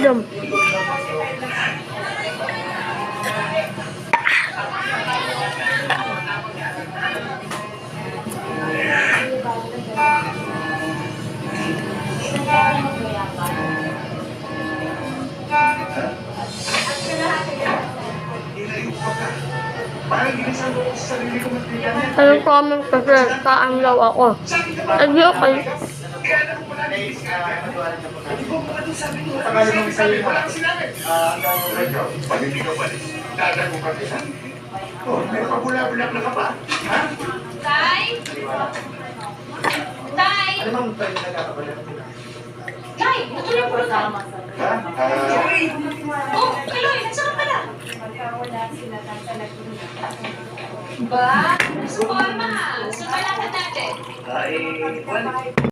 Dum. Anong comment kasi saan daw ako? Hindi okay. May pabula-bulak na ka pa? Ha? Tay? Tay? Ano bang tayo nagkakabalan? Tay, natuloy po na. Ha? Oh, Kaloy, nasaan ka na? Ba? Suporma. Sumalakad natin. Ay,